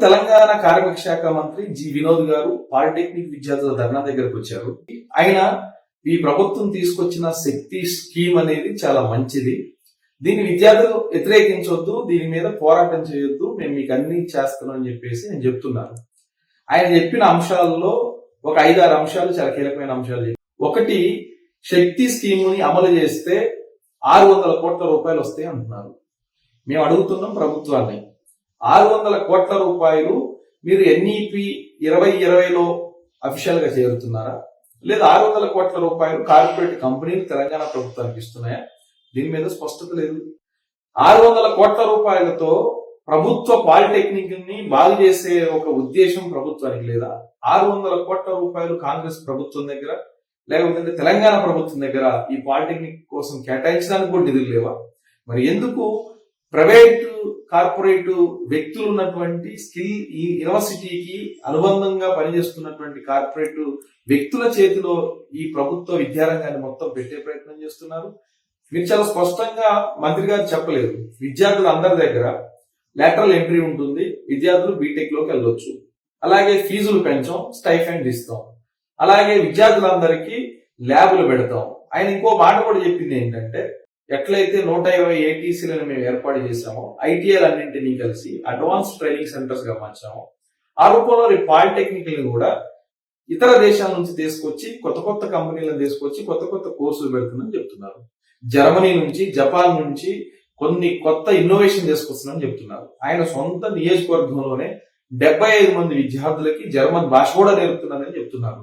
తెలంగాణ కార్మిక శాఖ మంత్రి జి వినోద్ గారు పాలిటెక్నిక్ విద్యార్థుల ధర్నా దగ్గరకు వచ్చారు. ఆయన ఈ ప్రభుత్వం తీసుకొచ్చిన శక్తి స్కీమ్ అనేది చాలా మంచిది, దీన్ని విద్యార్థులు వ్యతిరేకించొద్దు, దీని మీద పోరాటం చేయొద్దు, మేము మీకు అన్ని చేస్తున్నాం అని చెప్పేసి ఆయన చెప్తున్నారు. ఆయన చెప్పిన అంశాలలో ఒక 5-6 అంశాలు చాలా కీలకమైన అంశాలు. ఒకటి, శక్తి స్కీమ్ ని అమలు చేస్తే 600 కోట్ల రూపాయలు వస్తాయి అంటున్నారు. మేము అడుగుతున్నాం ప్రభుత్వాన్ని, 600 కోట్ల రూపాయలు మీరు ఎన్ఈపి 2020లో అఫీషియల్ గా చేరుతున్నారా, లేదా 600 కోట్ల రూపాయలు కార్పొరేట్ కంపెనీలు తెలంగాణ ప్రభుత్వానికి ఇస్తున్నాయా? దీని మీద స్పష్టత లేదు. 600 కోట్ల రూపాయలతో ప్రభుత్వ పాలిటెక్నిక్ ని బాగు చేసే ఒక ఉద్దేశం ప్రభుత్వానికి లేదా? 600 కోట్ల రూపాయలు కాంగ్రెస్ ప్రభుత్వం దగ్గర లేకపోతే తెలంగాణ ప్రభుత్వం దగ్గర ఈ పాలిటెక్నిక్ కోసం కేటాయించడానికి కూడా నిధులు లేవా? మరి ఎందుకు ప్రైవేటు కార్పొరేట్ వ్యక్తులు ఉన్నటువంటి స్కిల్ ఈ యూనివర్సిటీకి అనుబంధంగా పనిచేస్తున్నటువంటి కార్పొరేట్ వ్యక్తుల చేతిలో ఈ ప్రభుత్వ విద్యారంగాన్ని మొత్తం పెట్టే ప్రయత్నం చేస్తున్నారు? మీరు చాలా స్పష్టంగా మంత్రి గారు చెప్పలేదు. విద్యార్థులు అందరి దగ్గర లాటరల్ ఎంట్రీ ఉంటుంది, విద్యార్థులు బీటెక్ లోకి వెళ్ళొచ్చు, అలాగే ఫీజులు పెంచాం, స్టైఫండ్ ఇస్తాం, అలాగే విద్యార్థులందరికీ ల్యాబులు పెడతాం. ఆయన ఇంకో మాట కూడా చెప్పింది ఏంటంటే, ఎట్లయితే 120 ఏటీసీలను మేము ఏర్పాటు చేశామో ఐటీఐలు అన్నింటినీ కలిసి అడ్వాన్స్ ట్రైనింగ్ సెంటర్స్ గా మార్చాము, ఆ రూపంలో పాలిటెక్నిక్ ని కూడా ఇతర దేశాల నుంచి తీసుకొచ్చి కొత్త కొత్త కంపెనీలను తీసుకొచ్చి కొత్త కొత్త కోర్సులు పెడుతుందని చెప్తున్నారు. జర్మనీ నుంచి, జపాన్ నుంచి కొన్ని కొత్త ఇన్నోవేషన్ తీసుకొస్తుందని చెప్తున్నారు. ఆయన సొంత నియోజకవర్గంలోనే 75 మంది విద్యార్థులకి జర్మన్ భాష కూడా నేర్పుతున్నారని చెప్తున్నారు.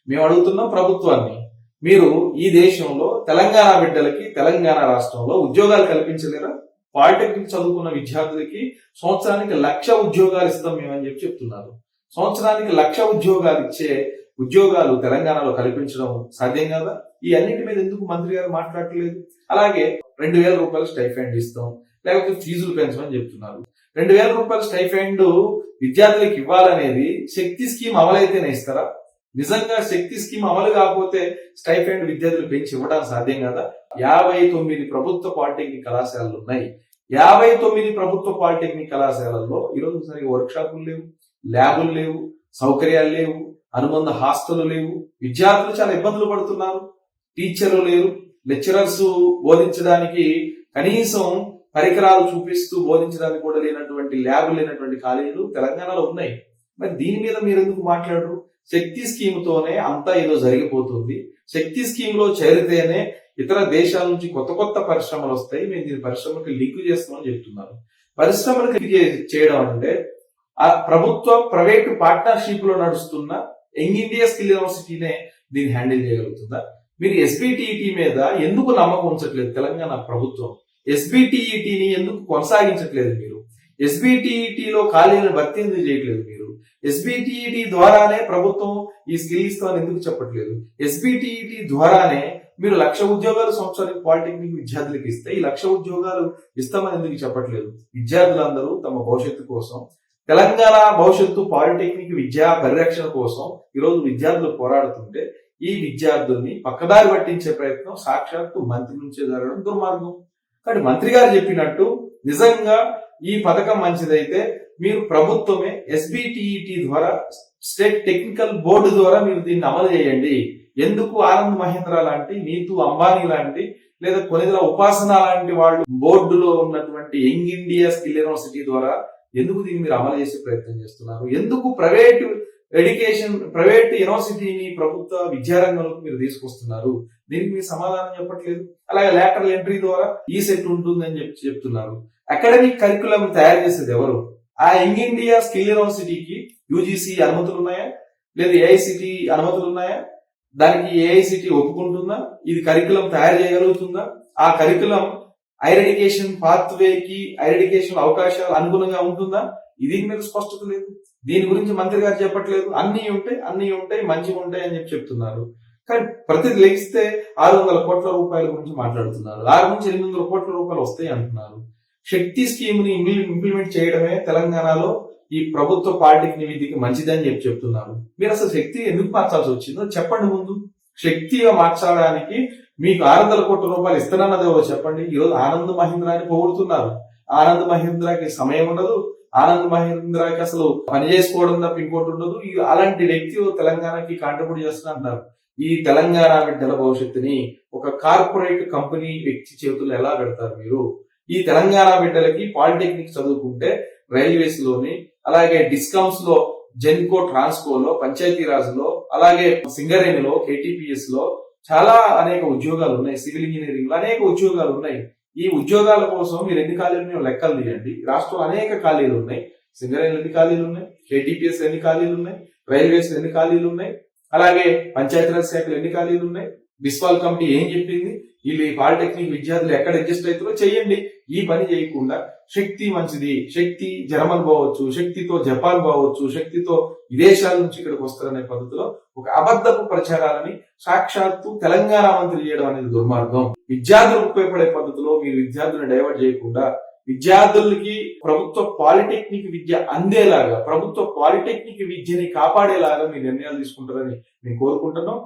మేము అడుగుతున్నాం ప్రభుత్వాన్ని, మీరు ఈ దేశంలో తెలంగాణ బిడ్డలకి తెలంగాణ రాష్ట్రంలో ఉద్యోగాలు కల్పించలేరా? పాలిటెక్నిక్ చదువుకున్న విద్యార్థులకి సంవత్సరానికి 1,00,000 ఉద్యోగాలు ఇస్తాం మేమని చెప్తున్నారు. సంవత్సరానికి 1,00,000 ఉద్యోగాలు ఇచ్చే ఉద్యోగాలు తెలంగాణలో కల్పించడం సాధ్యం కదా? ఈ అన్నిటి మీద ఎందుకు మంత్రి గారు మాట్లాడట్లేదు? అలాగే 2,000 రూపాయలు స్టైఫండ్ ఇస్తాం, లేకపోతే ఫీజులు పెంచమని చెప్తున్నారు. 2,000 రూపాయలు స్టైఫండ్ విద్యార్థులకు ఇవ్వాలనేది శక్తి స్కీమ్ అమలైతేనే ఇస్తారా? నిజంగా శక్తి స్కీమ్ అమలు కాకపోతే స్టైఫండ్ విద్యార్థులు పెంచి ఇవ్వడానికి సాధ్యం కదా? 59 ప్రభుత్వ పాలిటెక్నిక్ కళాశాలలు ఉన్నాయి. 59 ప్రభుత్వ పాలిటెక్నిక్ కళాశాలల్లో ఈరోజు సరిగా వర్క్ షాపులు లేవు, ల్యాబులు లేవు, సౌకర్యాలు లేవు, అనుబంధ హాస్టల్ లేవు. విద్యార్థులు చాలా ఇబ్బందులు పడుతున్నారు. టీచర్లు లేరు, లెక్చరర్స్ బోధించడానికి కనీసం పరికరాలు చూపిస్తూ బోధించడానికి కూడా లేనటువంటి ల్యాబులు లేనటువంటి కాలేజీలు తెలంగాణలో ఉన్నాయి. మరి దీని మీద మీరు ఎందుకు మాట్లాడరు? శక్తి స్కీమ్ తోనే అంతా ఏదో జరిగిపోతుంది. శక్తి స్కీమ్ లో చేరితేనే ఇతర దేశాల నుంచి కొత్త కొత్త పరిశ్రమలు వస్తాయి, మేము దీని పరిశ్రమకి లింక్ చేస్తామని చెప్తున్నారు. పరిశ్రమలకు చేయడం అంటే ఆ ప్రభుత్వ ప్రైవేటు పార్ట్నర్షిప్ లో నడుస్తున్న యంగ్ ఇండియా స్కిల్ యూనివర్సిటీనే దీన్ని హ్యాండిల్ చేయగలుగుతుందా? మీరు ఎస్బిటిఈటి మీద ఎందుకు నమ్మకం ఉంచట్లేదు? తెలంగాణ ప్రభుత్వం ఎస్బిటిఈటిని ఎందుకు కొనసాగించట్లేదు? మీరు ఎస్బిటిఈటిలో ఖాళీలను భర్తీ ఎందుకు చేయట్లేదు? మీరు ఎస్బిటిఈటి ద్వారానే ప్రభుత్వం ఈ స్కిల్ ఇస్తామని ఎందుకు చెప్పట్లేదు? ఎస్బిటిఈటి ద్వారానే మీరు 1,00,000 ఉద్యోగాలు సంవత్సరానికి పాలిటెక్నిక్ విద్యార్థులకు ఇస్తే ఈ 1,00,000 ఉద్యోగాలు ఇస్తామని ఎందుకు చెప్పట్లేదు? విద్యార్థులందరూ తమ భవిష్యత్తు కోసం, తెలంగాణ భవిష్యత్తు పాలిటెక్నిక్ విద్యా పరిరక్షణ కోసం ఈరోజు విద్యార్థులు పోరాడుతుంటే ఈ విద్యార్థుల్ని పక్కదారి పట్టించే ప్రయత్నం సాక్షాత్తు మంత్రి నుంచే జరగడం దుర్మార్గం. కాబట్టి మంత్రి గారు చెప్పినట్టు నిజంగా ఈ పథకం మంచిదైతే మీరు ప్రభుత్వమే ఎస్బిటిఈటి ద్వారా, స్టేట్ టెక్నికల్ బోర్డు ద్వారా మీరు దీన్ని అమలు చేయండి. ఎందుకు ఆనంద్ మహేంద్ర లాంటి, నీతు అంబానీ లాంటి, లేదా కొనిదల ఉపాసన లాంటి వాళ్ళు బోర్డులో ఉన్నటువంటి యంగ్ ఇండియా స్కిల్ యూనివర్సిటీ ద్వారా ఎందుకు దీన్ని మీరు అమలు చేసే ప్రయత్నం చేస్తున్నారు? ఎందుకు ప్రైవేట్ యూనివర్సిటీని ప్రభుత్వ విద్యారంగంలోకి మీరు తీసుకొస్తున్నారు? దీనికి మీరు సమాధానం చెప్పట్లేదు. అలాగే లాటరల్ ఎంట్రీ ద్వారా ఈ సెట్ ఉంటుందని చెప్తున్నారు. అకాడమిక్ కరికులం తయారు చేసేది ఎవరు? ఆ యంగ్ ఇండియా స్కిల్ యూనివర్సిటీకి యూజీసీ అనుమతులు ఉన్నాయా, లేదా ఏఐసిటి అనుమతులు ఉన్నాయా? దానికి ఏఐసిటి ఒప్పుకుంటుందా? ఇది కరికులం తయారు చేయగలుగుతుందా? ఆ కరికులం హైర్ ఎడ్యుకేషన్ పాత్వేకి, హైర్ ఎడ్యుకేషన్ అవకాశాలు అనుగుణంగా ఉంటుందా? ఇది మీకు స్పష్టత లేదు. దీని గురించి మంత్రి గారు చెప్పట్లేదు. అన్ని ఉంటాయి, మంచిగా ఉంటాయి అని చెప్తున్నారు. కానీ ప్రతిది లెగిస్తే 600 కోట్ల రూపాయల గురించి మాట్లాడుతున్నారు. 6 నుంచి 800 కోట్ల రూపాయలు వస్తాయి అంటున్నారు. శక్తి స్కీమ్ ని ఇంప్లిమెంట్ చేయడమే తెలంగాణలో ఈ ప్రభుత్వ పాలిటెక్నిక్ విధికి మంచిదని చెప్తున్నారు. మీరు అసలు శక్తి ఎందుకు మార్చాల్సి వచ్చిందో చెప్పండి. ముందు శక్తిగా మార్చడానికి మీకు 600 కోట్ల రూపాయలు ఇస్తానన్నది ఎవరో చెప్పండి. ఈరోజు ఆనంద్ మహీంద్రాని పొగుడుతున్నారు. ఆనంద్ మహీంద్రాకి సమయం ఉండదు, ఆనంద్ మహేంద్రకి అసలు పని చేసుకోవడం తప్ప ఇంకోటి ఉండదు. అలాంటి వ్యక్తి తెలంగాణకి కాంట్రిబ్యూట్ చేస్తున్నా అంటారు. ఈ తెలంగాణ బిడ్డల భవిష్యత్తుని ఒక కార్పొరేట్ కంపెనీ వ్యక్తి చేతుల్లో ఎలా పెడతారు మీరు? ఈ తెలంగాణ బిడ్డలకి పాలిటెక్నిక్ చదువుకుంటే రైల్వేస్ లోని, అలాగే డిస్కమ్స్ లో, జెన్కో ట్రాన్స్కోలో, పంచాయతీరాజ్ లో, అలాగే సింగరేణిలో, కేటీపీఎస్ లో చాలా అనేక ఉద్యోగాలు ఉన్నాయి. సివిల్ ఇంజనీరింగ్ లో అనేక ఉద్యోగాలు ఉన్నాయి. ఈ ఉద్యోగాల కోసం మీరు ఎన్ని ఖాళీలు ఉన్నాయో లెక్కలు తీయండి. రాష్ట్రంలో అనేక ఖాళీలు ఉన్నాయి. సింగరేణిలో ఎన్ని ఖాళీలు ఉన్నాయి, కేటీపీఎస్ ఎన్ని ఖాళీలు ఉన్నాయి, రైల్వేస్ ఎన్ని ఖాళీలు ఉన్నాయి, అలాగే పంచాయతీరాజ్ శాఖలు ఎన్ని ఖాళీలు ఉన్నాయి. బిస్వాల్ కమిటీ ఏం చెప్పింది? వీళ్ళు ఈ పాలిటెక్నిక్ విద్యార్థులు ఎక్కడ అడ్జస్ట్ అవుతారో చెయ్యండి. ఈ పని చేయకుండా శక్తి మంచిది, శక్తి జర్మన్ పోవచ్చు, శక్తితో జపాన్ పోవచ్చు, శక్తితో విదేశాల నుంచి ఇక్కడికి వస్తారనే పద్ధతిలో ఒక అబద్ధపు ప్రచారాలని సాక్షాత్తు తెలంగాణ మంత్రి చేయడం అనేది దుర్మార్గం. విద్యార్థులకు ఉపయోగపడే పద్ధతిలో మీరు విద్యార్థులను డైవర్ట్ చేయకుండా విద్యార్థులకి ప్రభుత్వ పాలిటెక్నిక్ విద్య అందేలాగా, ప్రభుత్వ పాలిటెక్నిక్ విద్యని కాపాడేలాగా మీ నిర్ణయాలు తీసుకుంటారని మేము కోరుకుంటున్నాం.